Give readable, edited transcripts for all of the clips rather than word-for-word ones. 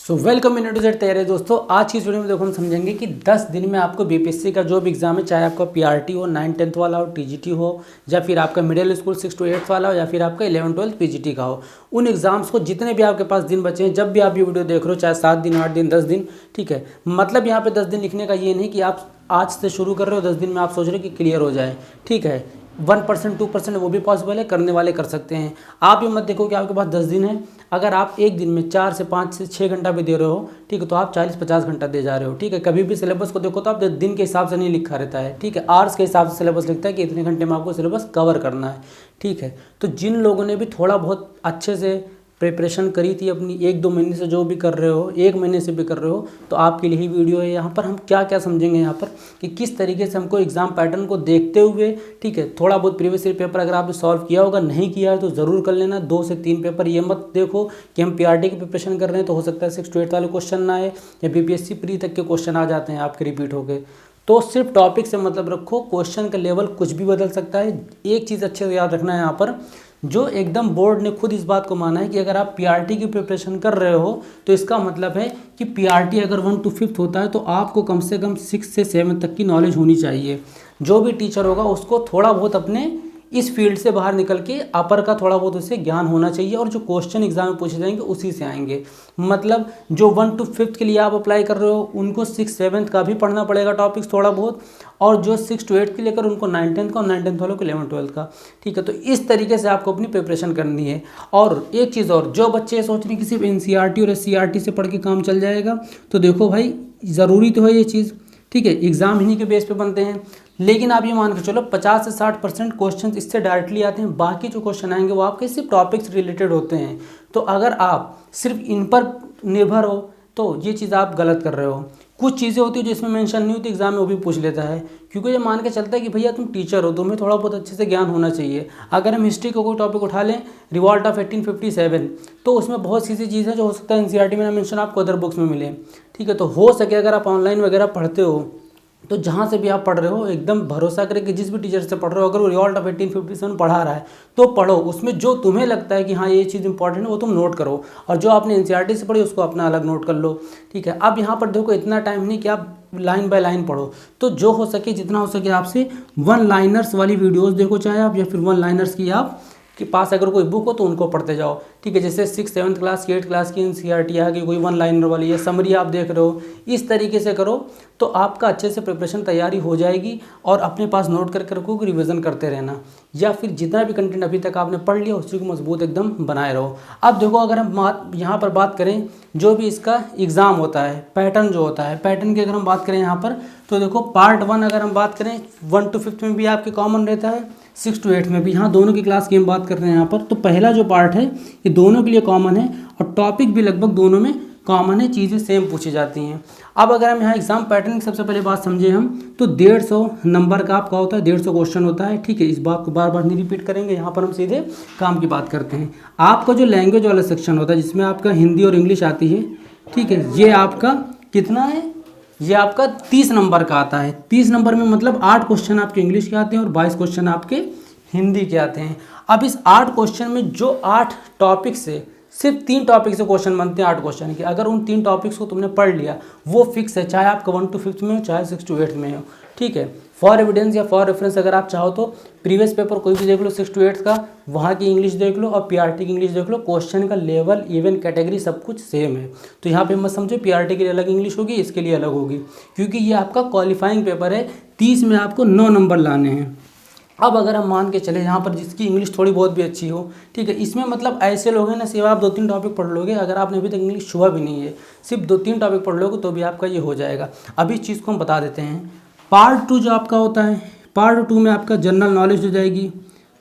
So welcome in to Z तैयारी दोस्तों। आज की इस वीडियो में देखो हम समझेंगे कि 10 दिन में आपको बीपीएससी का जो भी एग्जाम है, चाहे आपका पीआरटी हो, 9-10 वाला हो, टीजीटी हो, या फिर आपका मिडिल स्कूल 6 to 8 वाला हो, या फिर आपका 11-12 पीजीटी का हो, उन एग्जाम्स को जितने भी आपके पास दिन बचे हैं, जब भी आप ये वीडियो देख रहे हो, चाहे 7 दिन, 8 दिन, 10 दिन, ठीक है। मतलब यहाँ पे 10 दिन लिखने का ये नहीं कि आप आज से शुरू कर रहे हो, 10 दिन में आप सोच रहे हो कि क्लियर हो जाए, ठीक है। 1% 2% वो भी पॉसिबल है, करने वाले कर सकते हैं। आप ये मत देखो कि आपके पास 10 दिन है, अगर आप एक दिन में 4 से 5 से 6 घंटा भी दे रहे हो, ठीक है, तो आप 40-50 घंटा दे जा रहे हो, ठीक है। कभी भी सिलेबस को देखो तो आप दिन के हिसाब से नहीं लिखा रहता है, ठीक है। आवर्स के हिसाब से सिलेबस लिखता है कि इतने घंटे में आपको सिलेबस कवर करना है, ठीक है। तो जिन लोगों ने भी थोड़ा बहुत अच्छे से प्रिपरेशन करी थी अपनी 1-2 महीने से, जो भी कर रहे हो, 1 महीने से भी कर रहे हो, तो आपके लिए ही वीडियो है। यहाँ पर हम क्या क्या समझेंगे यहाँ पर कि किस तरीके से हमको एग्जाम पैटर्न को देखते हुए, ठीक है, थोड़ा बहुत प्रीवियस ईयर पेपर अगर आपने सॉल्व किया होगा, नहीं किया है तो ज़रूर कर लेना। 2 से 3 पेपर, ये मत देखो कि हम पीआरटी की प्रिपरेशन कर रहे हैं तो हो सकता है 6 to 8 वाले क्वेश्चन ना आए, या बीपीएससी प्री तक के क्वेश्चन आ जाते हैं आपके रिपीट होके। तो सिर्फ टॉपिक से मतलब रखो, क्वेश्चन का लेवल कुछ भी बदल सकता है। एक चीज़ अच्छे से याद रखना है यहाँ पर, जो एकदम बोर्ड ने खुद इस बात को माना है कि अगर आप पीआरटी की प्रिपरेशन कर रहे हो तो इसका मतलब है कि पीआरटी अगर 1 to 5 होता है तो आपको कम से कम 6 से 7 तक की नॉलेज होनी चाहिए। जो भी टीचर होगा उसको थोड़ा बहुत अपने इस फील्ड से बाहर निकल के अपर का थोड़ा बहुत उससे ज्ञान होना चाहिए, और जो क्वेश्चन एग्जाम में पूछे जाएंगे उसी से आएंगे। मतलब जो 1 to 5 के लिए आप अप्लाई कर रहे हो उनको 6-7 का भी पढ़ना पड़ेगा टॉपिक्स थोड़ा बहुत, और जो 6 to 8 के लेकर उनको 9-10 का, और 9-10 वालों को 11-12 का, ठीक है। तो इस तरीके से आपको अपनी प्रिपरेशन करनी है। और एक चीज़ और, जो बच्चे सोच रहे हैं कि सिर्फ एनसीईआरटी और एससीईआरटी से पढ़ के काम चल जाएगा, तो देखो भाई ज़रूरी तो है ये चीज़, ठीक है, एग्जाम इन्हीं के बेस पे बनते हैं। लेकिन आप ये मान के चलो 50 से 60% क्वेश्चन इससे डायरेक्टली आते हैं, बाकी जो क्वेश्चन आएंगे वो आपके सिर्फ टॉपिक्स रिलेटेड होते हैं। तो अगर आप सिर्फ इन पर निर्भर हो तो ये चीज़ आप गलत कर रहे हो। कुछ चीज़ें होती है जिसमें मेंशन नहीं होती, एग्जाम में वो भी पूछ लेता है, क्योंकि ये मान के चलता है कि भैया तुम टीचर हो, तुम्हें थोड़ा बहुत अच्छे से ज्ञान होना चाहिए। अगर हम हिस्ट्री का कोई टॉपिक उठा लें, रिवॉल्ट ऑफ 1857, तो उसमें बहुत सी चीज़ें जो हो सकता है एनसीईआरटी में ना मेंशन आपको अदर बुक्स में मिले, ठीक है। तो हो सके अगर आप ऑनलाइन वगैरह पढ़ते हो तो जहाँ से भी आप पढ़ रहे हो एकदम भरोसा करें कि जिस भी टीचर से पढ़ रहे हो, अगर वो रिवॉल्ट ऑफ 1857 पढ़ा रहा है तो पढ़ो, उसमें जो तुम्हें लगता है कि हाँ ये चीज़ इंपॉर्टेंट है वो तुम नोट करो, और जो आपने एनसीईआरटी से पढ़ी उसको अपना अलग नोट कर लो, ठीक है। अब यहाँ पर देखो इतना टाइम नहीं कि आप लाइन बाय लाइन पढ़ो, तो जो हो सके जितना हो सके आपसे 1 लाइनर्स वाली वीडियोज़ देखो, चाहे आप, या फिर 1 लाइनर्स की आप के पास अगर कोई बुक हो तो उनको पढ़ते जाओ, ठीक है। जैसे 6-7 क्लास की 8 क्लास की एनसीईआरटी आ गई, कोई 1 लाइनर वाली या समरी आप देख रहे हो, इस तरीके से करो तो आपका अच्छे से प्रिपरेशन तैयारी हो जाएगी। और अपने पास नोट करके रखो कि रिवीजन करते रहना, या फिर जितना भी कंटेंट अभी तक आपने पढ़ लिया उसी को मजबूत एकदम बनाए रहो। अब देखो अगर हम यहाँ पर बात करें जो भी इसका एग्ज़ाम होता है, पैटर्न जो होता है, पैटर्न की अगर हम बात करें यहाँ पर, तो देखो पार्ट 1 अगर हम बात करें 1 to 5 में भी आपके कॉमन रहता है, 6 to 8 में भी, यहाँ दोनों की क्लास की हम बात कर रहे हैं यहाँ पर। तो पहला जो पार्ट है ये दोनों के लिए कॉमन है, और टॉपिक भी लगभग दोनों में कॉमन है, चीज़ें सेम पूछी जाती हैं। अब अगर हम यहाँ एग्जाम पैटर्न की सबसे पहले बात समझे हम, तो 150 नंबर का आपका होता है, 150 क्वेश्चन होता है, ठीक है। इस बात को बार बार नहीं रिपीट करेंगे, यहाँ पर हम सीधे काम की बात करते हैं। आपका जो लैंग्वेज वाला सेक्शन होता है जिसमें आपका हिंदी और इंग्लिश आती है, ठीक है, ये आपका कितना है, ये आपका 30 नंबर का आता है। 30 नंबर में मतलब 8 क्वेश्चन आपके इंग्लिश के आते हैं और 22 क्वेश्चन आपके हिंदी के आते हैं। अब इस 8 क्वेश्चन में जो 8 टॉपिक से, सिर्फ 3 टॉपिक से क्वेश्चन बनते हैं 8 क्वेश्चन के, अगर उन 3 टॉपिक्स को तुमने पढ़ लिया वो फिक्स है, चाहे आपका 1 to 5 में हो चाहे 6 to 8 में हो, ठीक है। फॉर एविडेंस या फॉर रेफरेंस अगर आप चाहो तो प्रीवियस पेपर कोई भी देख लो 6 to 8 का, वहाँ की इंग्लिश देख लो और पीआरटी की इंग्लिश देख लो, क्वेश्चन का लेवल, इवन कैटेगरी सब कुछ सेम है। तो यहाँ पे मत समझो पीआरटी के लिए अलग इंग्लिश होगी, इसके लिए अलग होगी, क्योंकि ये आपका क्वालिफाइंग पेपर है। 30 में आपको 9 नंबर लाने हैं। अब अगर हम मान के चले यहाँ पर जिसकी इंग्लिश थोड़ी बहुत भी अच्छी हो, ठीक है, इसमें मतलब ऐसे लोग हैं ना, सिर्फ आप 2-3 टॉपिक पढ़ लोगे, अगर आपने अभी तक इंग्लिश छुआ भी नहीं है, सिर्फ 2-3 टॉपिक पढ़ लोगे तो भी आपका ये हो जाएगा। अभी इस चीज़ को हम बता देते हैं। पार्ट 2 जो आपका होता है, पार्ट 2 में आपका जनरल नॉलेज हो जाएगी,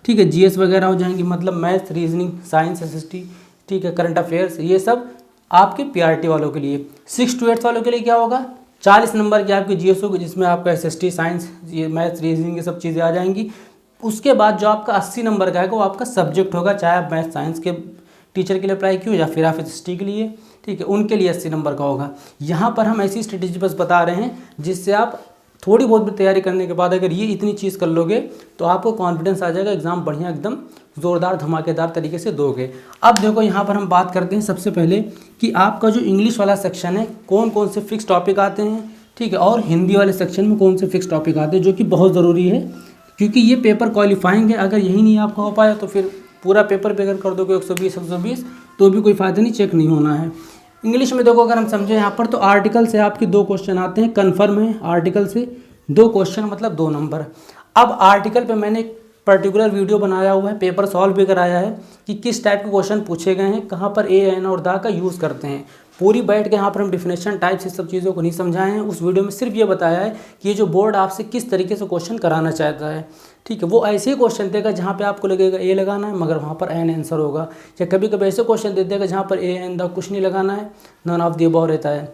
ठीक है, जीएस वगैरह हो जाएंगी, मतलब मैथ, रीजनिंग, साइंस, एसएसटी, ठीक है, करंट अफेयर्स, ये सब आपके पीआरटी वालों के लिए। 6 to 8 वालों के लिए क्या होगा, 40 नंबर की आपकी जीएस होगी, जिसमें आपका एसएसटी, साइंस, ये मैथ, रीजनिंग, ये सब चीज़ें आ जाएंगी। उसके बाद जो आपका 80 नंबर का है वो आपका सब्जेक्ट होगा, चाहे आप मैथ साइंस के टीचर के लिए अप्लाई किए या फिर आप एसएसटी के लिए, ठीक है, उनके लिए 80 नंबर का होगा। यहाँ पर हम ऐसी स्ट्रेटेजी बस बता रहे हैं जिससे आप थोड़ी बहुत भी तैयारी करने के बाद अगर ये इतनी चीज़ कर लोगे तो आपको कॉन्फिडेंस आ जाएगा, एग्ज़ाम बढ़िया एकदम ज़ोरदार धमाकेदार तरीके से दोगे। अब देखो यहाँ पर हम बात करते हैं सबसे पहले कि आपका जो इंग्लिश वाला सेक्शन है कौन कौन से फिक्स टॉपिक आते हैं, ठीक है, और हिंदी वाले सेक्शन में कौन से फिक्स टॉपिक आते हैं, जो कि बहुत ज़रूरी है क्योंकि ये पेपर क्वालिफाइंग है। अगर यही नहीं आपका हो पाया तो फिर पूरा पेपर पे अगर कर दोगे 120 तो भी कोई फ़ायदा नहीं, चेक नहीं होना है। इंग्लिश में देखो अगर हम समझें यहाँ पर तो आर्टिकल से आपके 2 क्वेश्चन आते हैं, कन्फर्म है आर्टिकल से 2 क्वेश्चन मतलब 2 नंबर। अब आर्टिकल पे मैंने एक पर्टिकुलर वीडियो बनाया हुआ है, पेपर सॉल्व भी कराया है कि किस टाइप के क्वेश्चन पूछे गए हैं, कहाँ पर ए एन और दा का यूज़ करते हैं। पूरी बैठ के यहाँ पर हम डिफिनेशन टाइप्स इस सब चीज़ों को नहीं समझाए हैं। उस वीडियो में सिर्फ ये बताया है कि ये जो बोर्ड आपसे किस तरीके से क्वेश्चन कराना चाहता है, ठीक है। वो ऐसे ही क्वेश्चन देगा जहाँ पे आपको लगेगा ए लगाना है मगर वहाँ पर एन आंसर होगा, या कभी कभी ऐसे क्वेश्चन दे देगा जहाँ पर ए एन द कुछ नहीं लगाना है, नन ऑफ द अबव रहता है,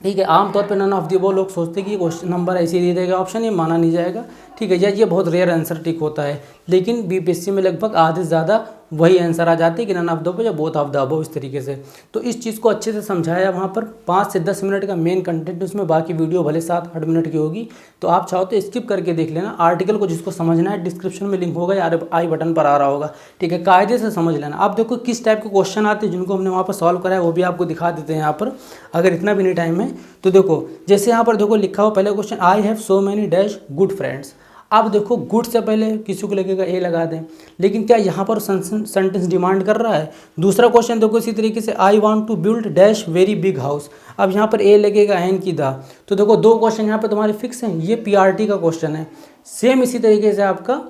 ठीक है। आमतौर पे नन ऑफ द अबव लोग सोचते हैं कि क्वेश्चन नंबर ऐसे ही दे देगा ऑप्शन, ये माना नहीं जाएगा, ठीक है। ये बहुत रेयर आंसर टिक होता है, लेकिन बीपीएससी में लगभग आधे से ज़्यादा वही आंसर आ जाती है कि नन ऑफ द अबव या बोथ ऑफ द अबव, इस तरीके से। तो इस चीज़ को अच्छे से समझाया वहाँ पर। 5 से 10 मिनट का मेन कंटेंट उसमें, बाकी वीडियो भले 7-8 मिनट की होगी, तो आप चाहो तो स्किप करके देख लेना। आर्टिकल को जिसको समझना है डिस्क्रिप्शन में लिंक होगा या आई बटन पर आ रहा होगा, ठीक है, कायदे से समझ लेना। आप देखो किस टाइप के क्वेश्चन आते हैं जिनको हमने वहाँ पर सॉल्व करा है, वो भी आपको दिखा देते हैं यहाँ पर, अगर इतना भी नहीं टाइम है तो। देखो जैसे यहाँ पर देखो लिखा हुआ पहले question, I have so many dash good friends. अब देखो गुड से पहले किसी को लगेगा ए लगा दें, लेकिन क्या यहाँ पर सेंटेंस डिमांड कर रहा है। दूसरा क्वेश्चन देखो इसी तरीके से, I want to build dash very big house. अब यहाँ पर ए लगेगा एन की दा, तो देखो 2 क्वेश्चन यहाँ पर तुम्हारे फिक्स हैं। ये पीआरटी का क्वेश्चन है, सेम इसी तरीके से आपका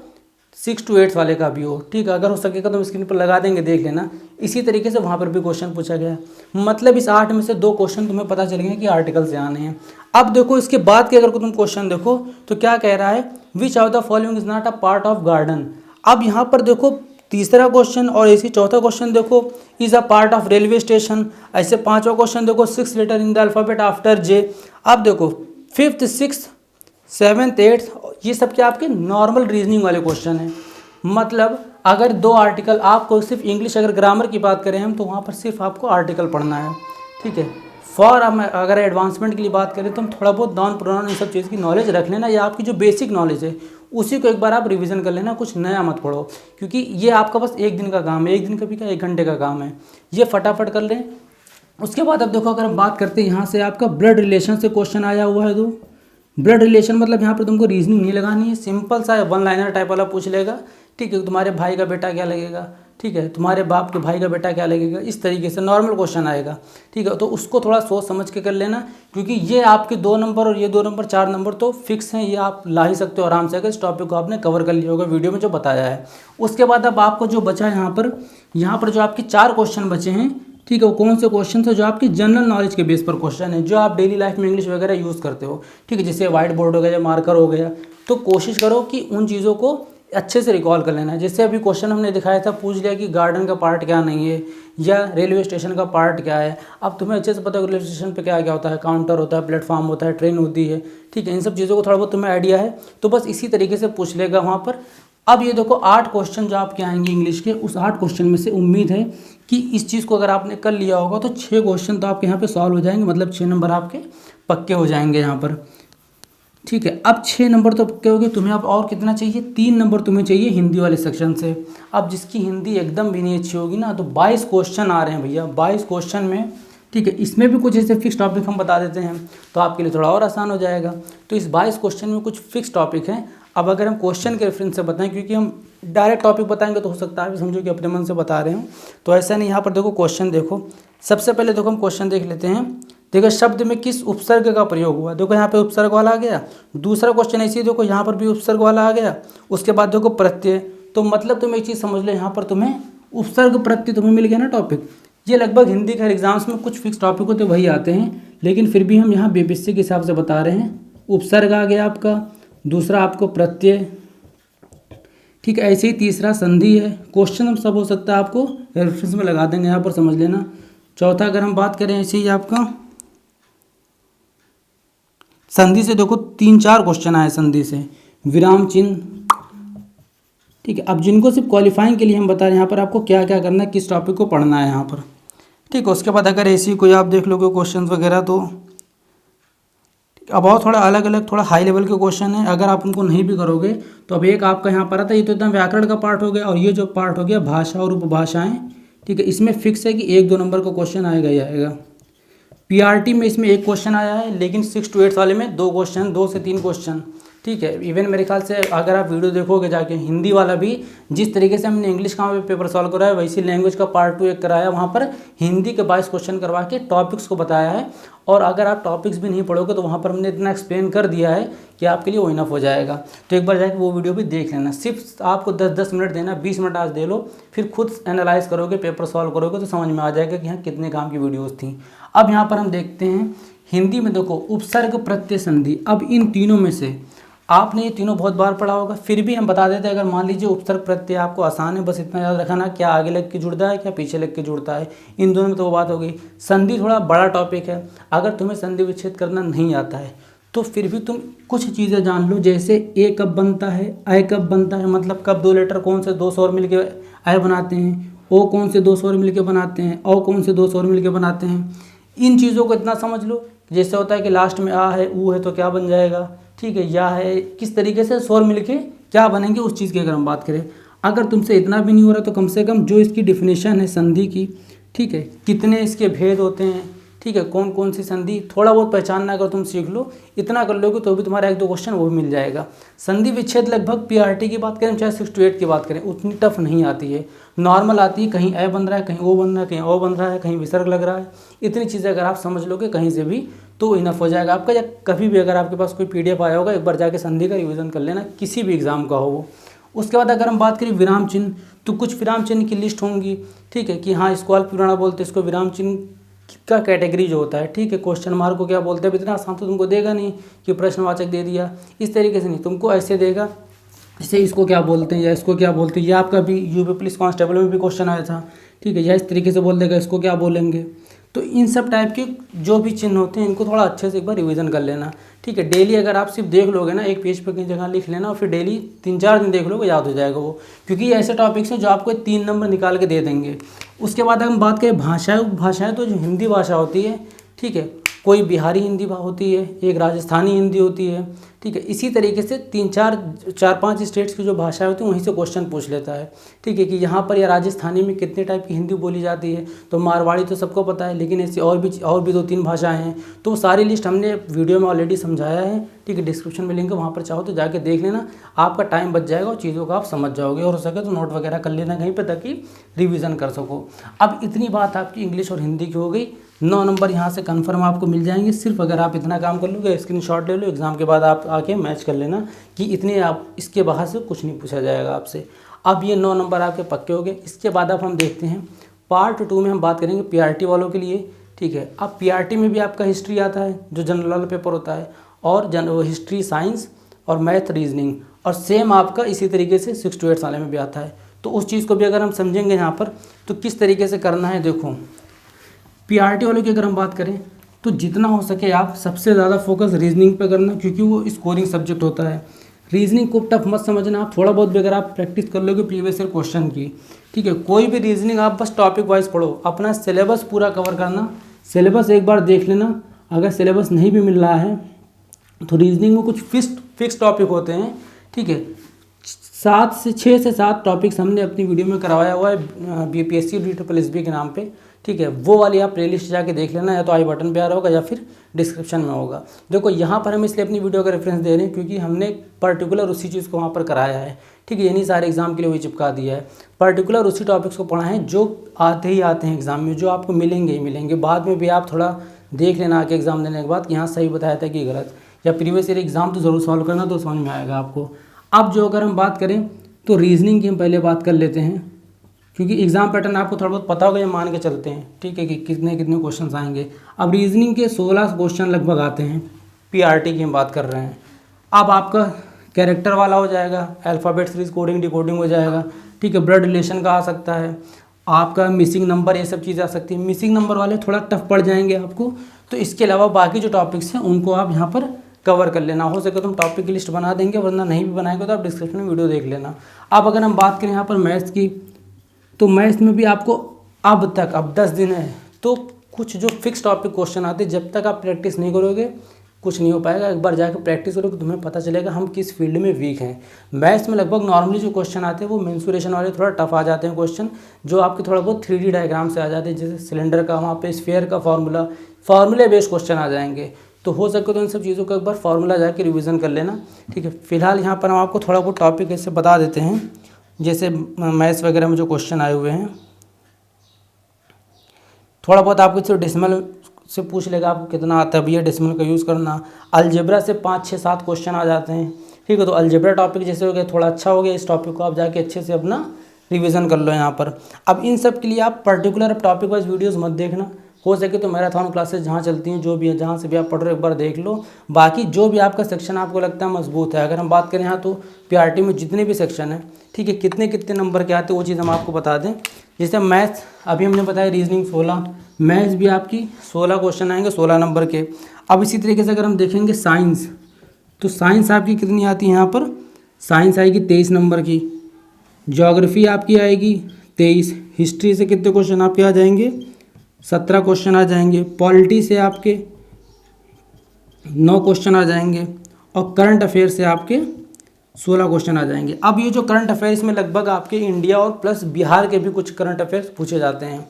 6 to 8 वाले का भी हो, ठीक है। अगर हो सकेगा तो हम स्क्रीन पर लगा देंगे, देख लेना। इसी तरीके से वहाँ पर भी क्वेश्चन पूछा गया, मतलब इस 8 में से 2 क्वेश्चन तुम्हें पता चलेंगे कि आर्टिकल से आने हैं। अब देखो इसके बाद के अगर तुम क्वेश्चन देखो तो क्या कह रहा है, which of the following is not a part of garden. अब यहाँ पर देखो तीसरा क्वेश्चन और इसी चौथा क्वेश्चन देखो, is a part of railway station. ऐसे 5वां क्वेश्चन देखो, 6 letter in the alphabet after J. अब देखो 5th 6th 7th 8th ये सब क्या आपके नॉर्मल रीजनिंग वाले क्वेश्चन हैं। मतलब अगर 2 आर्टिकल, आपको सिर्फ इंग्लिश अगर ग्रामर की बात करें हम तो वहाँ पर सिर्फ आपको आर्टिकल पढ़ना है, ठीक है। फॉर अगर एडवांसमेंट के लिए बात करें तो हम थोड़ा बहुत नॉन प्रोनाउन इन सब चीज़ की नॉलेज रख लेना, या आपकी जो बेसिक नॉलेज है उसी को एक बार आप रिवीजन कर लेना, कुछ नया मत पढ़ो, क्योंकि ये आपका बस 1 दिन का काम है, 1 दिन का भी क्या 1 घंटे का काम है, ये फटाफट कर लें। उसके बाद अब देखो अगर हम बात करते हैं यहाँ से आपका ब्लड रिलेशन से क्वेश्चन आया हुआ है। दो ब्लड रिलेशन मतलब यहाँ पर तुमको रीजनिंग नहीं लगानी है, सिंपल सा 1 लाइनर टाइप वाला पूछ लेगा, ठीक है। तुम्हारे भाई का बेटा क्या लगेगा, ठीक है, तुम्हारे बाप के भाई का बेटा क्या लगेगा, इस तरीके से नॉर्मल क्वेश्चन आएगा, ठीक है। तो उसको थोड़ा सोच समझ के कर लेना, क्योंकि ये आपके 2 नंबर और ये 2 नंबर 4 नंबर तो फिक्स हैं, ये आप ला ही सकते हो आराम से अगर इस टॉपिक को आपने कवर कर लिया होगा वीडियो में जो बताया है। उसके बाद अब आपको जो बचा यहाँ पर जो आपके 4 क्वेश्चन बचे हैं, ठीक है, वो कौन से क्वेश्चन थे, जो आपकी जनरल नॉलेज के बेस पर क्वेश्चन है, जो आप डेली लाइफ में इंग्लिश वगैरह यूज़ करते हो, ठीक है, जैसे व्हाइट बोर्ड हो गया या मार्कर हो गया। तो कोशिश करो कि उन चीज़ों को अच्छे से रिकॉल कर लेना है। जैसे अभी क्वेश्चन हमने दिखाया था, पूछ लिया कि गार्डन का पार्ट क्या नहीं है या रेलवे स्टेशन का पार्ट क्या है। अब तुम्हें अच्छे से पता है रेलवे स्टेशन पे क्या क्या होता है, काउंटर होता है, प्लेटफॉर्म होता है, ट्रेन होती है, ठीक है। इन सब चीज़ों को थोड़ा बहुत तुम्हें आइडिया है तो बस इसी तरीके से पूछ लेगा वहाँ पर। अब ये देखो 8 क्वेश्चन जो आपके आएंगे इंग्लिश के, उस 8 क्वेश्चन में से उम्मीद है कि इस चीज़ को अगर आपने कर लिया होगा तो 6 क्वेश्चन तो आपके यहाँ पे सॉल्व हो जाएंगे, मतलब 6 नंबर आपके पक्के हो जाएंगे यहाँ पर, ठीक है। अब 6 नंबर तो पक्के हो गए, तुम्हें अब और कितना चाहिए, 3 नंबर तुम्हें चाहिए हिंदी वाले सेक्शन से। अब जिसकी हिंदी एकदम भी नहीं अच्छी होगी ना, तो 22 क्वेश्चन आ रहे हैं भैया, 22 क्वेश्चन में, ठीक है। इसमें भी कुछ ऐसे फिक्स टॉपिक हम बता देते हैं तो आपके लिए थोड़ा और आसान हो जाएगा। तो इस 22 क्वेश्चन में कुछ फिक्स टॉपिक हैं। अब अगर हम क्वेश्चन के रेफरेंस से बताएं, क्योंकि हम डायरेक्ट टॉपिक बताएंगे तो हो सकता है समझो कि अपने मन से बता रहे हैं, तो ऐसा नहीं। यहाँ पर देखो क्वेश्चन देखो, सबसे पहले देखो हम क्वेश्चन देख लेते हैं। देखो शब्द में किस उपसर्ग का प्रयोग हुआ, देखो यहाँ पे उपसर्ग वाला आ गया। दूसरा क्वेश्चन ऐसे ही देखो, यहाँ पर भी उपसर्ग वाला आ गया। उसके बाद देखो प्रत्यय, तो मतलब तुम एक चीज़ समझ लो, यहाँ पर तुम्हें उपसर्ग प्रत्यय तुम्हें मिल गया ना टॉपिक। ये लगभग हिंदी के एग्जाम्स में कुछ फिक्स टॉपिक होते वही आते हैं, लेकिन फिर भी हम यहाँ बीपीएससी के हिसाब से बता रहे हैं। उपसर्ग आ गया आपका, दूसरा आपको प्रत्यय, ठीक है। ऐसे ही तीसरा संधि है। क्वेश्चन हम सब हो सकता है आपको रेफरेंस में लगा देंगे, यहाँ पर समझ लेना। चौथा अगर हम बात करें ऐसे ही आपका संधि से, देखो 3-4 क्वेश्चन आए संधि से, विराम चिन्ह, ठीक है। अब जिनको सिर्फ क्वालिफाइंग के लिए हम बता रहे हैं यहाँ पर आपको क्या क्या करना है, किस टॉपिक को पढ़ना है यहाँ पर, ठीक है। उसके बाद अगर ऐसी कोई आप देख लोगे क्वेश्चन वगैरह तो अब और थोड़ा अलग अलग थोड़ा हाई लेवल के क्वेश्चन है, अगर आप उनको नहीं भी करोगे तो अब एक आपका यहाँ पर आता है, ये तो एकदम व्याकरण का पार्ट हो गया, और ये जो पार्ट हो गया भाषा और उपभाषाएं, ठीक है, इसमें फिक्स है कि 1-2 नंबर का क्वेश्चन आएगा ही आएगा। पीआरटी में इसमें एक क्वेश्चन आया है, लेकिन 6 to 8 वाले में 2 क्वेश्चन, 2 से 3 क्वेश्चन, ठीक है। इवन मेरे ख्याल से अगर आप वीडियो देखोगे जाके, हिंदी वाला भी जिस तरीके से हमने इंग्लिश का पेपर सॉल्व कराया वैसी लैंग्वेज का पार्ट 2 एक कराया, वहाँ पर हिंदी के 22 क्वेश्चन करवा के टॉपिक्स को बताया है। और अगर आप टॉपिक्स भी नहीं पढ़ोगे तो वहाँ पर हमने इतना एक्सप्लेन कर दिया है कि आपके लिए वो इनफ हो जाएगा। तो एक बार जाके वो वीडियो भी देख लेना। सिर्फ आपको 10-10 मिनट देना, 20 मिनट आज दे लो, फिर खुद एनालाइज करोगे, पेपर सॉल्व करोगे तो समझ में आ जाएगा कि हाँ कितने काम की वीडियोज़ थी। अब यहाँ पर हम देखते हैं हिंदी में, देखो उपसर्ग प्रत्यय संधि। अब इन तीनों में से आपने ये तीनों बहुत बार पढ़ा होगा, फिर भी हम बता देते हैं। अगर मान लीजिए उपसर्ग प्रत्यय आपको आसान है, बस इतना याद रखना क्या आगे लग के जुड़ता है क्या पीछे लग के जुड़ता है, इन दोनों में तो वो बात हो गई। संधि थोड़ा बड़ा टॉपिक है, अगर तुम्हें संधि विच्छेद करना नहीं आता है तो फिर भी तुम कुछ चीज़ें जान लो, जैसे ए कब बनता है, ऐ कब बनता है, मतलब कब 2 लेटर कौन से 2 स्वर मिल के ऐ बनाते हैं, ओ कौन से 2 स्वर मिल के बनाते हैं, औ कौन से 2 स्वर मिल के बनाते हैं। इन चीज़ों को इतना समझ लो, जैसे होता है कि लास्ट में आ है, ऊ है तो क्या बन जाएगा, ठीक है, या है, किस तरीके से स्वर मिलके क्या बनेंगे, उस चीज़ की अगर हम बात करें। अगर तुमसे इतना भी नहीं हो रहा तो कम से कम जो इसकी डिफिनेशन है संधि की, ठीक है, कितने इसके भेद होते हैं, ठीक है, कौन कौन सी संधि, थोड़ा बहुत पहचानना अगर तुम सीख लो, इतना कर लोगे तो भी तुम्हारा 1-2 क्वेश्चन वो भी मिल जाएगा। संधि विच्छेद लगभग पीआरटी की बात करें चाहे 6 to 8 की बात करें उतनी टफ नहीं आती है, नॉर्मल आती है। कहीं ए बन रहा है, कहीं ओ बन रहा है, कहीं ओ बन रहा है, कहीं विसर्ग लग रहा है, इतनी चीज़ें अगर आप समझ लोगे कहीं से भी तो इनफ हो जाएगा आपका। या कभी भी अगर आपके पास कोई PDF आया होगा, एक बार जाके संधि का रिवीजन कर लेना, किसी भी एग्जाम का हो वो। उसके बाद अगर हम बात करें विराम चिन्ह, तो कुछ विराम चिन्ह की लिस्ट होंगी, ठीक है, कि हाँ इसको अल्पविराम बोलते हैं, इसको विराम चिन्ह का कैटेगरी जो होता है, ठीक है। क्वेश्चन मार्क को क्या बोलते हैं, अब इतना आसान तो तुमको देगा नहीं कि प्रश्नवाचक दे दिया, इस तरीके से नहीं, तुमको ऐसे देगा जैसे इसको क्या बोलते हैं या इसको क्या बोलते हैं। ये आपका भी यूपी पुलिस कांस्टेबल में भी क्वेश्चन आया था, ठीक है, या इस तरीके से बोल देगा इसको क्या बोलेंगे। तो इन सब टाइप के जो भी चिन्ह होते हैं इनको थोड़ा अच्छे से एक बार रिवीजन कर लेना, ठीक है। डेली अगर आप सिर्फ देख लोगे ना, एक पेज पर कई जगह लिख लेना और फिर डेली 3-4 दिन देख लोगे, याद हो जाएगा वो, क्योंकि ये ऐसे टॉपिक्स हैं जो आपको 3 नंबर निकाल के दे देंगे। उसके बाद हम बात करें भाषाएं, तो जो हिंदी भाषा होती है, ठीक है, कोई बिहारी हिंदी होती है, एक राजस्थानी हिंदी होती है, ठीक है। इसी तरीके से 4-5 स्टेट्स की जो भाषाएं होती हैं वहीं से क्वेश्चन पूछ लेता है, ठीक है, कि यहाँ पर या राजस्थानी में कितने टाइप की हिंदी बोली जाती है। तो मारवाड़ी तो सबको पता है, लेकिन ऐसी और भी 2-3 भाषाएं हैं, तो वो सारी लिस्ट हमने वीडियो में ऑलरेडी समझाया है, ठीक है। डिस्क्रिप्शन में लिंक है, वहाँ पर चाहो तो जाके देख लेना, आपका टाइम बच जाएगा और चीज़ों को आप समझ जाओगे, और हो सके तो नोट वगैरह कर लेना कहीं पर ताकि रिविज़न कर सको। अब इतनी बात आपकी इंग्लिश और हिंदी की हो गई, 9 नंबर यहाँ से कंफर्म आपको मिल जाएंगे। सिर्फ अगर आप इतना काम कर लोगे, स्क्रीनशॉट ले लो, एग्जाम के बाद आप आके मैच कर लेना कि इतने आप, इसके बाहर से कुछ नहीं पूछा जाएगा आपसे। अब ये 9 नंबर आपके पक्के हो गए। इसके बाद अब हम देखते हैं पार्ट 2 में हम बात करेंगे पीआरटी वालों के लिए, ठीक है। अब पीआरटी में भी आपका हिस्ट्री आता है जो जनरल पेपर होता है, और हिस्ट्री, साइंस और मैथ, रीजनिंग, और सेम आपका इसी तरीके से 6 to 8 साल में भी आता है। तो उस चीज़ को भी अगर हम समझेंगे यहाँ पर तो किस तरीके से करना है, देखो पीआरटी वालों की अगर हम बात करें तो जितना हो सके आप सबसे ज़्यादा फोकस रीजनिंग पे करना, क्योंकि वो स्कोरिंग सब्जेक्ट होता है। रीजनिंग को टफ मत समझना, आप थोड़ा बहुत भी अगर आप प्रैक्टिस कर लोगे प्रीवियस ईयर क्वेश्चन की, ठीक है, कोई भी रीजनिंग आप बस टॉपिक वाइज पढ़ो, अपना सिलेबस पूरा कवर करना। सिलेबस एक बार देख लेना, अगर सिलेबस नहीं भी मिल रहा है तो रीजनिंग में कुछ फिक्स टॉपिक होते हैं, ठीक है। 6 से 7 टॉपिक्स हमने अपनी वीडियो में करवाया हुआ है BPSC DSSB के नाम पे, ठीक है। वो वाली आप प्लेलिस्ट जाके देख लेना, या तो आई बटन पे आ रहा होगा या फिर डिस्क्रिप्शन में होगा। देखो यहाँ पर हम इसलिए अपनी वीडियो का रेफरेंस दे रहे हैं क्योंकि हमने पर्टिकुलर उसी चीज़ को वहाँ पर कराया है, ठीक है। ये नहीं सारे एग्जाम के लिए वही चिपका दिया है, पर्टिकुलर उसी टॉपिक्स को पढ़ा है जो आते ही आते हैं एग्जाम में, जो आपको मिलेंगे ही मिलेंगे। बाद में भी आप थोड़ा देख लेना आके एग्जाम देने के बाद कि यहाँ सही बताया था कि गलत, या प्रीवियस ईयर एग्जाम तो ज़रूर सॉल्व करना, तो समझ में आएगा आपको। अब जो अगर हम बात करें तो रीजनिंग की हम पहले बात कर लेते हैं, क्योंकि एग्जाम पैटर्न आपको थोड़ा बहुत पता होगा, ये मान के चलते हैं, ठीक है, कि कितने कितने क्वेश्चंस आएंगे। अब रीजनिंग के 16 क्वेश्चन लगभग आते हैं, पीआरटी की हम बात कर रहे हैं। अब आपका कैरेक्टर वाला हो जाएगा, अल्फ़ाबेट सीरीज, कोडिंग डिकोडिंग हो जाएगा, ठीक है। ब्लड रिलेशन का आ सकता है, आपका मिसिंग नंबर, ये सब चीज़ें आ सकती है। मिसिंग नंबर वाले थोड़ा टफ पड़ जाएंगे आपको, तो इसके अलावा बाकी जो टॉपिक्स हैं उनको आप यहाँ पर कवर कर लेना। हो सके तो हम टॉपिक की लिस्ट बना देंगे, वरना नहीं भी बनाएंगे तो आप डिस्क्रिप्शन में वीडियो देख लेना। अब अगर हम बात करें यहाँ पर मैथ्स की, तो मैथ्स में भी आपको अब 10 दिन है तो कुछ जो फिक्स टॉपिक क्वेश्चन आते हैं, जब तक आप प्रैक्टिस नहीं करोगे कुछ नहीं हो पाएगा। एक बार जाकर प्रैक्टिस करो कि तुम्हें पता चलेगा हम किस फील्ड में वीक हैं। मैथ्स में लगभग नॉर्मली जो क्वेश्चन आते हैं वो मेंसुरेशन वाले थोड़ा टफ आ जाते हैं क्वेश्चन, जो आपके थोड़ा बहुत 3D डायग्राम से आ जाते हैं, जैसे सिलेंडर का वहाँ पे स्फीयर का फार्मूले बेस्ड क्वेश्चन आ जाएंगे। तो हो सके तो इन सब चीज़ों का एक बार फार्मूला जाके रिवीजन कर लेना, ठीक है। फिलहाल यहाँ पर हम आपको थोड़ा बहुत टॉपिक ऐसे बता देते हैं, जैसे मैथ्स वगैरह में जो क्वेश्चन आए हुए हैं। थोड़ा बहुत आपको सिर्फ डेसिमल से पूछ लेगा आपको कितना आता है भैया डेसिमल का यूज़ करना। अलजेब्रा से 5 6 7 क्वेश्चन आ जाते हैं, ठीक है। तो अलजेब्रा टॉपिक जैसे हो गया थोड़ा अच्छा हो गया, इस टॉपिक को आप जाके अच्छे से अपना रिवीजन कर लो यहाँ पर। अब इन सब के लिए आप पर्टिकुलर टॉपिक वाइज वीडियोस मत देखना, हो सके तो मैराथन क्लासेस जहाँ चलती हैं, जो भी है जहाँ से भी आप पढ़ रहे हो एक बार देख लो। बाकी जो भी आपका सेक्शन आपको लगता है मजबूत है, अगर हम बात करें यहाँ तो पीआरटी में जितने भी सेक्शन हैं, ठीक है, कितने कितने नंबर के आते हैं वो चीज़ हम आपको बता दें। जैसे मैथ्स अभी हमने बताया, रीजनिंग 16, मैथ्स भी आपकी 16 क्वेश्चन आएंगे 16 नंबर के। अब इसी तरीके से अगर हम देखेंगे साइंस, तो साइंस आपकी कितनी आती है यहाँ पर, साइंस आएगी 23 नंबर की। ज्योग्राफी आपकी आएगी 23। हिस्ट्री से कितने क्वेश्चन आपके आ जाएंगे, 17 क्वेश्चन आ जाएंगे। पॉलिटी से आपके 9 क्वेश्चन आ जाएंगे और करंट अफेयर से आपके 16 क्वेश्चन आ जाएंगे। अब ये जो करंट अफेयर्स में लगभग आपके इंडिया और प्लस बिहार के भी कुछ करंट अफेयर्स पूछे जाते हैं।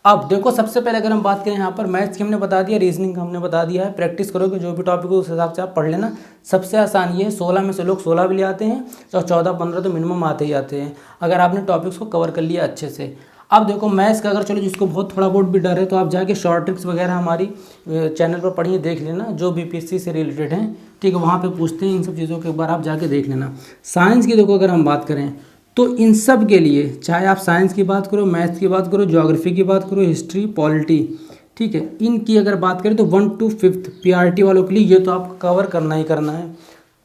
अब देखो सबसे पहले अगर हम बात करें यहाँ पर मैथ्स की हमने बता दिया, रीजनिंग का हमने बता दिया है। प्रैक्टिस करोगे जो भी टॉपिक हो उस हिसाब से आप पढ़ लेना। सबसे आसान ये है, 16 में से लोग 16 भी ले आते हैं और 14-15 तो मिनिमम आते ही आते हैं, अगर आपने टॉपिक्स को कवर कर लिया अच्छे से। अब देखो मैथ्स का अगर चलो जिसको बहुत थोड़ा बहुत भी डर है तो आप जाके शॉर्ट ट्रिक्स वगैरह हमारी चैनल पर पढ़िए, देख लेना, जो बीपीएससी से रिलेटेड हैं, ठीक है, वहाँ पे पूछते हैं इन सब चीज़ों के, एक बार आप जाके देख लेना। साइंस की देखो अगर हम बात करें तो इन सब के लिए, चाहे आप साइंस की बात करो, मैथ्स की बात करो, ज्योग्राफी की बात करो, हिस्ट्री, पॉलिटी, ठीक है, इनकी अगर बात करें तो 1 to 5 पीआरटी वालों के लिए ये तो आपको कवर करना ही करना है।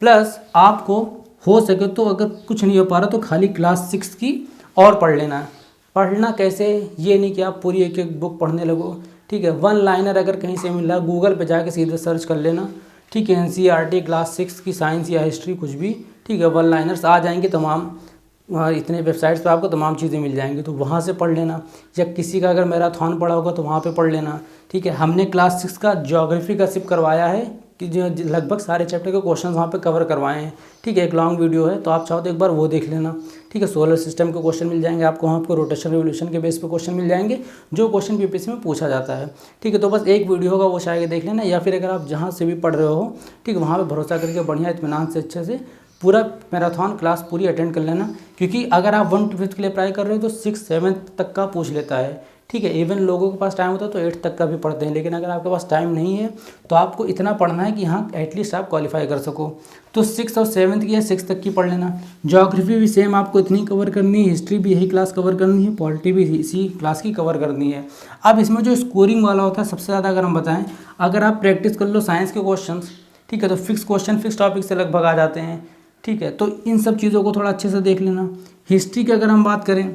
प्लस आपको हो सके तो अगर कुछ नहीं हो पा रहा तो खाली क्लास 6 की और पढ़ लेना है। पढ़ना कैसे, ये नहीं कि आप पूरी एक एक बुक पढ़ने लगो, ठीक है। 1 लाइनर अगर कहीं से मिल रहा है गूगल पे जाके सीधे सर्च कर लेना, ठीक है, एनसीईआरटी क्लास 6 की साइंस या हिस्ट्री कुछ भी, ठीक है, 1 लाइनर्स आ जाएंगे तमाम, इतने वेबसाइट्स पे आपको तमाम चीज़ें मिल जाएंगी, तो वहाँ से पढ़ लेना। या किसी का अगर मैराथन पढ़ा होगा तो वहाँ पे पढ़ लेना, ठीक है। हमने क्लास 6 का ज्योग्राफी का सिर्फ करवाया है कि जो लगभग सारे चैप्टर के क्वेश्चन वहाँ पे कवर करवाए हैं, ठीक है। एक लॉन्ग वीडियो है तो आप चाहो तो एक बार वो देख लेना, ठीक है। सोलर सिस्टम के क्वेश्चन मिल जाएंगे आपको, वहाँ आपको रोटेशन रिवोल्यूशन के बेस पे क्वेश्चन मिल जाएंगे, जो क्वेश्चन बीपीएससी में पूछा जाता है, ठीक है। तो बस एक वीडियो होगा वो शायद देख लेना, या फिर अगर आप जहाँ से भी पढ़ रहे हो, ठीक है, वहाँ पर भरोसा करके बढ़िया इत्मीनान से अच्छे से पूरा मैराथन क्लास पूरी अटेंड कर लेना। क्योंकि अगर आप 1 to 5 के लिए अप्लाई कर रहे हो तो 6 7 तक का पूछ लेता है, ठीक है। इवन लोगों के पास टाइम होता है तो 8 तक का भी पढ़ते हैं, लेकिन अगर आपके पास टाइम नहीं है तो आपको इतना पढ़ना है कि हाँ एटलीस्ट आप क्वालिफाई कर सको। तो 6 और 7 की या 6 तक की पढ़ लेना। ज्योग्राफी भी सेम आपको इतनी कवर करनी है, हिस्ट्री भी यही क्लास कवर करनी है, पॉलिटी भी इसी क्लास की कवर करनी है। अब इसमें जो स्कोरिंग वाला होता है सबसे ज़्यादा अगर हम बताएं, अगर आप प्रैक्टिस कर लो साइंस के क्वेश्चन, ठीक है, तो फिक्स क्वेश्चन फिक्स टॉपिक से लगभग आ जाते हैं, ठीक है। तो इन सब चीज़ों को थोड़ा अच्छे से देख लेना। हिस्ट्री की अगर हम बात करें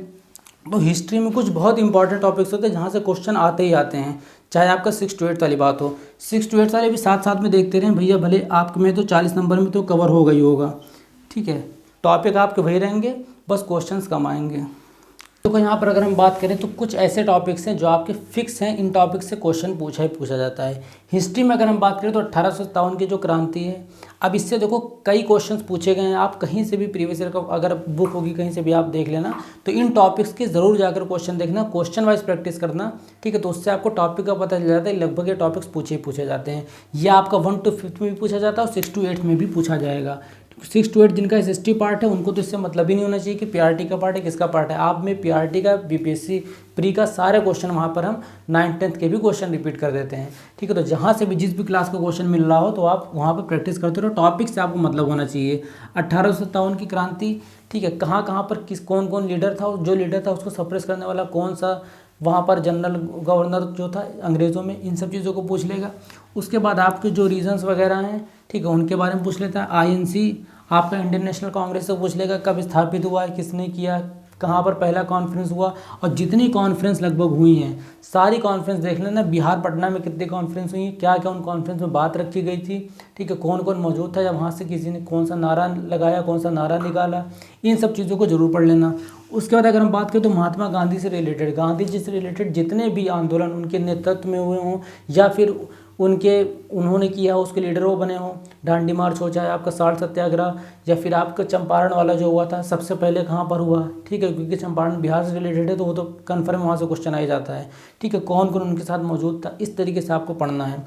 तो हिस्ट्री में कुछ बहुत इंपॉर्टेंट टॉपिक्स होते हैं जहाँ से क्वेश्चन आते ही आते हैं, चाहे आपका 6 to 8 वाली बात हो। 6 to 8 वाले भी साथ साथ में देखते रहें भैया, भले आपके में तो 40 नंबर में तो कवर होगा ही होगा, ठीक है। टॉपिक आपके वही रहेंगे, बस क्वेश्चंस कम आएंगे। तो यहाँ पर अगर हम बात करें तो कुछ ऐसे टॉपिक्स हैं जो आपके फिक्स हैं, इन टॉपिक से क्वेश्चन पूछा ही पूछा जाता है। हिस्ट्री में अगर हम बात करें तो 1857 की जो क्रांति है, अब इससे देखो कई क्वेश्चंस पूछे गए हैं। आप कहीं से भी प्रीवियस ईयर का अगर बुक होगी कहीं से भी आप देख लेना, तो इन टॉपिक्स के ज़रूर जाकर क्वेश्चन देखना, क्वेश्चन वाइज प्रैक्टिस करना, ठीक है। तो उससे आपको टॉपिक का पता चल जाता है, लगभग ये टॉपिक्स पूछे ही पूछे जाते हैं। या आपका 1 to 5 में भी पूछा जाता है और 6 to 8 में भी पूछा जाएगा। 6 to 8 जिनका SST पार्ट है उनको तो इससे मतलब ही नहीं होना चाहिए कि पीआरटी का पार्ट है किसका पार्ट है। आप में पीआरटी का, बीपीएससी प्री का सारे क्वेश्चन वहाँ पर हम 9th 10th के भी क्वेश्चन रिपीट कर देते हैं, ठीक है। तो जहाँ से भी जिस भी क्लास का क्वेश्चन मिल रहा हो तो आप वहाँ पर प्रैक्टिस करते रहो, टॉपिक से आपको मतलब होना चाहिए। 1857 की क्रांति, ठीक है, कहाँ कहाँ पर किस कौन कौन लीडर था, जो लीडर था उसको सप्रेस करने वाला कौन सा वहाँ पर जनरल गवर्नर जो था अंग्रेज़ों में, इन सब चीज़ों को पूछ लेगा। उसके बाद आपके जो रीजन्स वगैरह हैं, ठीक है, उनके बारे में पूछ लेता है। INC आपका इंडियन नेशनल कांग्रेस से पूछ लेगा, कब स्थापित हुआ है, किसने किया, कहाँ पर पहला कॉन्फ्रेंस हुआ, और जितनी कॉन्फ्रेंस लगभग हुई हैं सारी कॉन्फ्रेंस देख लेना। बिहार पटना में कितनी कॉन्फ्रेंस हुई, क्या क्या उन कॉन्फ्रेंस में बात रखी गई थी, ठीक है, कौन कौन मौजूद था, या वहाँ से किसी ने कौन सा नारा लगाया, कौन सा नारा निकाला, इन सब चीज़ों को जरूर पढ़ लेना। उसके बाद अगर हम बात करें तो महात्मा गांधी से रिलेटेड, गांधी जी से रिलेटेड जितने भी आंदोलन उनके नेतृत्व में हुए हों या फिर उन्होंने किया हो, उसके लीडर वो बने हों। दांडी मार्च हो, चाहे आपका साल्ट सत्याग्रह, या फिर आपका चंपारण वाला जो हुआ था सबसे पहले कहाँ पर हुआ, ठीक है, क्योंकि चंपारण बिहार से रिलेटेड है तो वो तो कन्फर्म वहाँ से क्वेश्चन आ ही जाता है, ठीक है, कौन कौन उनके साथ मौजूद था, इस तरीके से आपको पढ़ना है।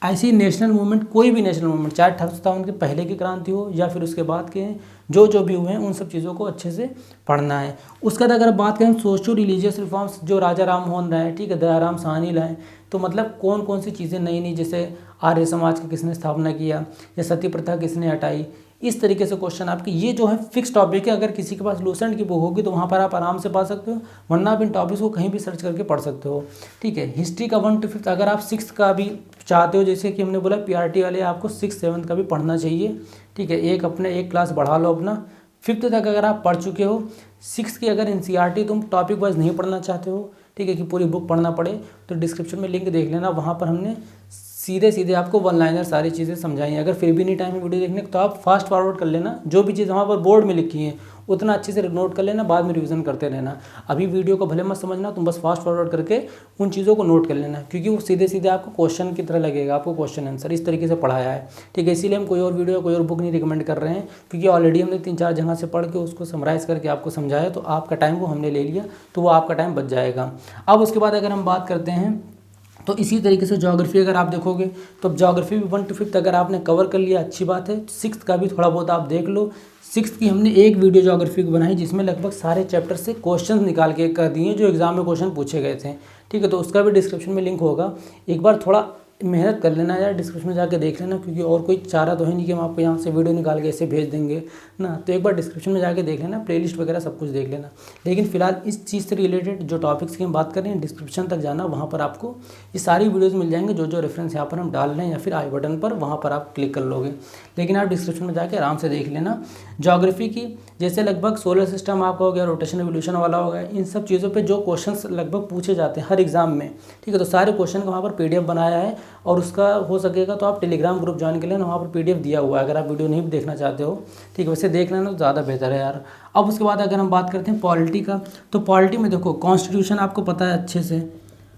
ऐसी नेशनल मूवमेंट, कोई भी नेशनल मूवमेंट, चाहे 1857 के पहले की क्रांति हो या फिर उसके बाद के जो भी हुए हैं, उन सब चीज़ों को अच्छे से पढ़ना है। उसके बाद अगर बात करें सोशो रिलीजियस रिफॉर्म्स, जो राजा राम मोहन राय, ठीक है, दयाराम साहनी लाए, तो मतलब कौन कौन सी चीज़ें नई नई, जैसे आर्य समाज की किसने स्थापना किया, या सती प्रथा किसने हटाई, इस तरीके से क्वेश्चन आपके, ये जो है फिक्स टॉपिक है। अगर किसी के पास लूसेंट की बुक होगी तो वहाँ पर आप आराम से पा सकते हो, वरना आप इन टॉपिक्स को कहीं भी सर्च करके पढ़ सकते हो, ठीक है। हिस्ट्री का 1 to 5, अगर आप 6th का भी चाहते हो, जैसे कि हमने बोला पीआरटी वाले आपको 6th 7th का भी पढ़ना चाहिए, ठीक है, एक क्लास बढ़ा लो अपना। 5th तक अगर आप पढ़ चुके हो, 6th की अगर एनसीईआरटी तुम टॉपिक वाइज नहीं पढ़ना चाहते हो, ठीक है, कि पूरी बुक पढ़ना पड़े, तो डिस्क्रिप्शन में लिंक देख लेना, वहाँ पर हमने सीधे सीधे आपको 1 लाइनर सारी चीज़ें समझाई हैं। अगर फिर भी नहीं टाइम है वीडियो देखने तो आप फास्ट फॉरवर्ड कर लेना, जो भी चीज़ वहाँ पर बोर्ड में लिखी है उतना अच्छे से नोट कर लेना, बाद में रिवीजन करते रहना। अभी वीडियो को भले मत समझना, तुम बस फास्ट फॉरवर्ड करके उन चीज़ों को नोट कर लेना, क्योंकि वो सीधे सीधे आपको क्वेश्चन की तरह लगेगा, आपको क्वेश्चन आंसर इस तरीके से पढ़ाया है, ठीक है। इसीलिए हम कोई और वीडियो, कोई और बुक नहीं रिकमेंड कर रहे हैं, क्योंकि ऑलरेडी हमने 3-4 जगह से पढ़ के उसको समराइज़ करके आपको समझाया, तो आपका टाइम वो हमने ले लिया, तो वो आपका टाइम बच जाएगा। अब उसके बाद अगर हम बात करते हैं, तो इसी तरीके से ज्योग्राफी अगर आप देखोगे तो अब ज्योग्राफी भी 1 to 5 अगर आपने कवर कर लिया, अच्छी बात है। 6th का भी थोड़ा बहुत आप देख लो। 6th की हमने एक वीडियो ज्योग्राफी की बनाई, जिसमें लगभग सारे चैप्टर से क्वेश्चन निकाल के कर दिए जो एग्जाम में क्वेश्चन पूछे गए थे, ठीक है, तो उसका भी डिस्क्रिप्शन में लिंक होगा। एक बार थोड़ा मेहनत कर लेना यार, डिस्क्रिप्शन में जाके देख लेना, क्योंकि और कोई चारा तो है नहीं कि हम आपको यहाँ से वीडियो निकाल के ऐसे भेज देंगे ना, तो एक बार डिस्क्रिप्शन में जाके देख लेना, प्लेलिस्ट वगैरह सब कुछ देख लेना। लेकिन फिलहाल इस चीज़ से रिलेटेड जो टॉपिक्स की हम बात कर रहे हैं, डिस्क्रिप्शन तक जाना, वहाँ पर आपको ये सारी वीडियोज़ मिल जाएंगे, जो रेफरेंस यहाँ पर हम डाल रहे हैं, या फिर आई बटन पर, वहाँ पर आप क्लिक कर लोगे। लेकिन आप डिस्क्रिप्शन में जाके आराम से देख लेना। ज्योग्राफी की जैसे लगभग सोलर सिस्टम आपका हो गया, रोटेशन एवोल्यूशन वाला हो गया, इन सब चीज़ों पे जो क्वेश्चंस लगभग पूछे जाते हैं हर एग्जाम में, ठीक है, तो सारे क्वेश्चन का वहाँ पर पीडीएफ बनाया है, और उसका हो सकेगा तो आप टेलीग्राम ग्रुप ज्वाइन कर लेना, वहाँ पर पीडीएफ दिया हुआ है, अगर आप वीडियो नहीं भी देखना चाहते हो, ठीक है, वैसे देख लेना तो ज़्यादा बेहतर है यार। अब उसके बाद अगर हम बात करते हैं पॉलिटी का, तो पॉलिटी में देखो कॉन्स्टिट्यूशन आपको पता है अच्छे से,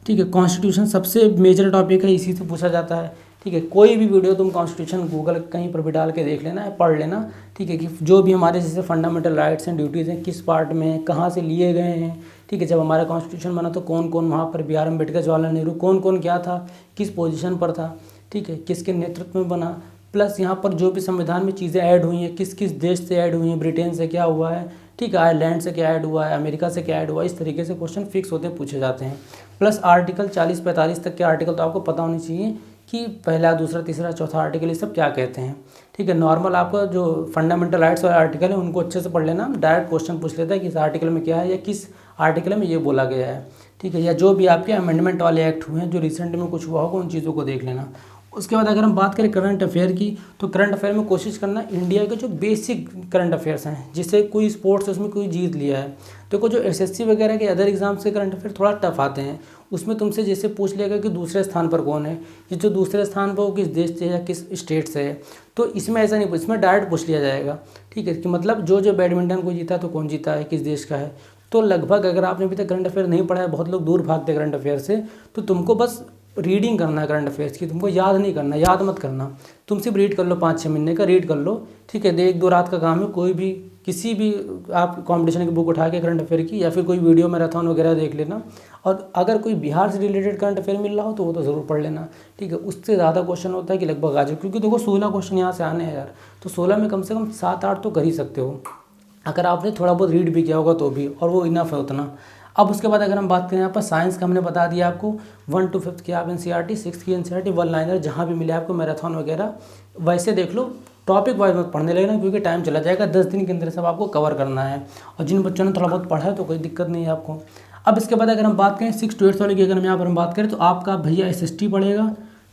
ठीक है, कॉन्स्टिट्यूशन सबसे मेजर टॉपिक है, इसी से पूछा जाता है, ठीक है। कोई भी वीडियो तुम कॉन्स्टिट्यूशन गूगल कहीं पर भी डाल के देख लेना है, पढ़ लेना, ठीक है, कि जो भी हमारे जैसे फंडामेंटल राइट्स एंड ड्यूटीज़ हैं, किस पार्ट में कहाँ से लिए गए हैं, ठीक है, जब हमारा कॉन्स्टिट्यूशन बना तो कौन कौन वहाँ पर, बी आर अम्बेडकर, जवाहरलाल नेहरू, कौन कौन क्या था, किस पोजीशन पर था, ठीक है, किसके नेतृत्व में बना, प्लस यहाँ पर जो भी संविधान में चीज़ें ऐड हुई हैं, किस किस देश से ऐड हुई हैं, ब्रिटेन से क्या हुआ है, ठीक है, आयरलैंड से क्या ऐड हुआ है, अमेरिका से क्या ऐड हुआ है, इस तरीके से क्वेश्चन फिक्स होते पूछे जाते हैं। प्लस आर्टिकल 40-45 तक के आर्टिकल तो आपको पता होनी चाहिए कि पहला, दूसरा, तीसरा, चौथा आर्टिकल ये सब क्या कहते हैं, ठीक है। नॉर्मल आपका जो फंडामेंटल राइट्स वाले आर्टिकल है उनको अच्छे से पढ़ लेना, डायरेक्ट क्वेश्चन पूछ लेता है कि इस आर्टिकल में क्या है, या किस आर्टिकल में ये बोला गया है, ठीक है, या जो भी आपके अमेंडमेंट वाले एक्ट हुए हैं, जो रिसेंट में कुछ हुआ होगा, उन चीज़ों को देख लेना। उसके बाद अगर हम बात करें करंट अफेयर की, तो करंट अफेयर में कोशिश करना इंडिया के जो बेसिक करंट अफेयर्स हैं, जिससे कोई स्पोर्ट्स उसमें कोई जीत लिया है, देखो जो एसएससी वगैरह के अदर एग्जाम्स के करंट अफेयर थोड़ा टफ आते हैं, उसमें तुमसे जैसे पूछ लेगा कि दूसरे स्थान पर कौन है, ये जो दूसरे स्थान पर वो किस देश से या किस स्टेट से है, तो इसमें ऐसा नहीं, इसमें डायरेक्ट पूछ लिया जाएगा, ठीक है, कि मतलब जो बैडमिंटन को जीता तो कौन जीता है, किस देश का है। तो लगभग अगर आपने अभी तक करंट अफेयर नहीं पढ़ा है, बहुत लोग दूर भागते करंट अफेयर से, तो तुमको बस रीडिंग करना है करंट अफेयर्स की, तुमको याद नहीं करना, याद मत करना, तुम सिर्फ रीड कर लो, 5-6 महीने का रीड कर लो, ठीक है, 1-2 रात का काम है। कोई भी किसी भी आप कंपटीशन की बुक उठा के करंट अफेयर की, या फिर कोई वीडियो मैराथन वगैरह देख लेना, और अगर कोई बिहार से रिलेटेड करंट अफेयर मिल रहा हो तो वो तो ज़रूर पढ़ लेना, ठीक है। उससे ज़्यादा क्वेश्चन होता है कि लगभग आ जाए, क्योंकि देखो 16 क्वेश्चन यहाँ से आने हैं यार, तो 16 में कम से कम 7-8 तो कर ही सकते हो, अगर आपने थोड़ा बहुत रीड भी किया होगा तो भी, और वो इनफ है उतना। अब उसके बाद अगर हम बात करें यहाँ पर साइंस का, हमने बता दिया आपको 1 to 5 की आप एनसीईआरटी, 6th की एनसीईआरटी, 1 लाइनर जहाँ भी मिले आपको, मैराथन वगैरह, वैसे देख लो, टॉपिक वाइज मत पढ़ने लगना, क्योंकि टाइम चला जाएगा, 10 दिन के अंदर सब आपको कवर करना है, और जिन बच्चों ने थोड़ा बहुत पढ़ा है तो कोई दिक्कत नहीं है आपको। अब इसके बाद अगर हम बात करें 6 to 8 वाले की, अगर हम यहाँ पर हम बात करें तो आपका भैया एसएसटी पढ़ेगा,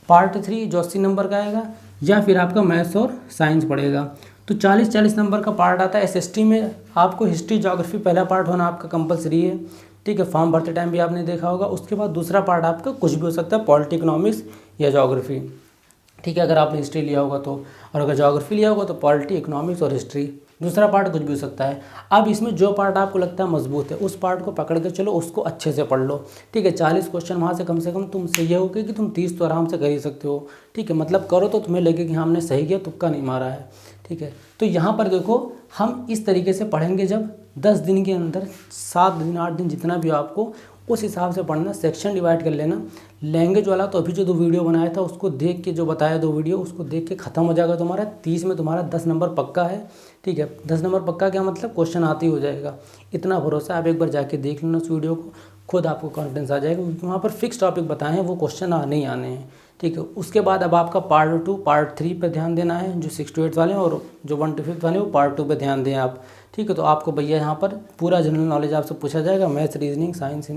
पार्ट 3 जो 80 नंबर का आएगा, या फिर आपका मैथ्स और साइंस पढ़ेगा। तो 40-40 नंबर का पार्ट आता है एसएसटी में। आपको हिस्ट्री ज्योग्राफी पहला पार्ट होना आपका कंपलसरी है, ठीक है, फॉर्म भरते टाइम भी आपने देखा होगा। उसके बाद दूसरा पार्ट आपका कुछ भी हो सकता है, पॉलिटी, इकोनॉमिक्स या ज्योग्राफी, ठीक है, अगर आपने हिस्ट्री लिया होगा तो, और अगर ज्योग्राफी लिया होगा तो पॉलिटी, इकोनॉमिक्स और हिस्ट्री, दूसरा पार्ट कुछ भी हो सकता है। अब इसमें जो पार्ट आपको लगता है मजबूत है उस पार्ट को पकड़ के चलो, उसको अच्छे से पढ़ लो, ठीक है। 40 क्वेश्चन वहाँ से कम तुमसे ये हो गया कि तुम 30 तो आराम से कर ही सकते हो, ठीक है। मतलब करो तो तुम्हें लगे कि हाँ हमने सही किया, तुक्का नहीं मारा है, ठीक है। तो यहाँ पर देखो हम इस तरीके से पढ़ेंगे, जब 10 दिन के अंदर 7 दिन 8 दिन जितना भी हो आपको उस हिसाब से पढ़ना, सेक्शन डिवाइड कर लेना। लैंग्वेज वाला तो अभी जो 2 वीडियो बनाया था उसको देख के, जो बताया 2 वीडियो उसको देख के ख़त्म हो जाएगा तुम्हारा। 30 में तुम्हारा 10 नंबर पक्का है, ठीक है। 10 नंबर पक्का क्या मतलब, क्वेश्चन आते ही हो जाएगा, इतना भरोसा। आप एक बार जाके देख लेना उस वीडियो को, खुद आपको कॉन्फिडेंस आ जाएगा, क्योंकि वहाँ पर फिक्स टॉपिक बताए हैं, वो क्वेश्चन आने ही आने हैं, ठीक है। उसके बाद अब आपका पार्ट 2 पार्ट 3 पर ध्यान देना है, जो 6 to 8 वाले हैं, और जो 1 to 5 वाले हैं वो पार्ट 2 पे ध्यान दें आप, ठीक है। तो आपको भैया यहाँ पर पूरा जनरल नॉलेज आपसे पूछा जाएगा, मैथ्स, रीजनिंग, साइंस,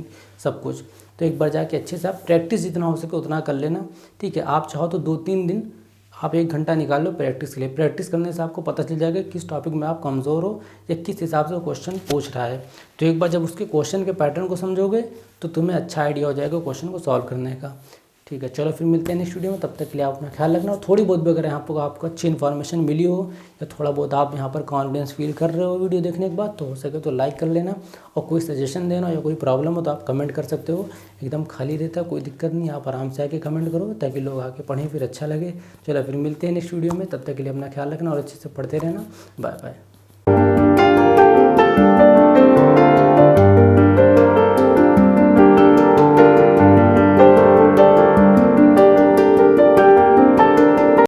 सब कुछ। तो एक बार जाके अच्छे से आप प्रैक्टिस जितना हो सके उतना कर लेना, ठीक है। आप चाहो तो 2-3 दिन आप 1 घंटा निकाल लो प्रैक्टिस के लिए। प्रैक्टिस करने से आपको पता चल जाएगा किस टॉपिक में आप कमज़ोर हो या किस हिसाब से वो क्वेश्चन पूछ रहा है। तो एक बार जब उसके क्वेश्चन के पैटर्न को समझोगे तो तुम्हें अच्छा आइडिया हो जाएगा क्वेश्चन को सॉल्व करने का, ठीक है। चलो फिर मिलते हैं नेक्स्ट वीडियो में, तब तक के लिए आप अपना ख्याल रखना। और थोड़ी बहुत भी अगर यहाँ पर आपको अच्छी इन्फॉर्मेशन मिली हो या थोड़ा बहुत आप यहाँ पर कॉन्फिडेंस फील कर रहे हो वीडियो देखने के बाद, तो हो सके तो लाइक कर लेना। और कोई सजेशन देना या कोई प्रॉब्लम हो तो आप कमेंट कर सकते हो, एकदम खाली रहता है, कोई दिक्कत नहीं, आप आराम से आके कमेंट करो ताकि लोग आके पढ़ें, फिर अच्छा लगे। चलो फिर मिलते हैं नेक्स्ट वीडियो में, तब तक के लिए अपना ख्याल रखना और अच्छे से पढ़ते रहना। Bye bye.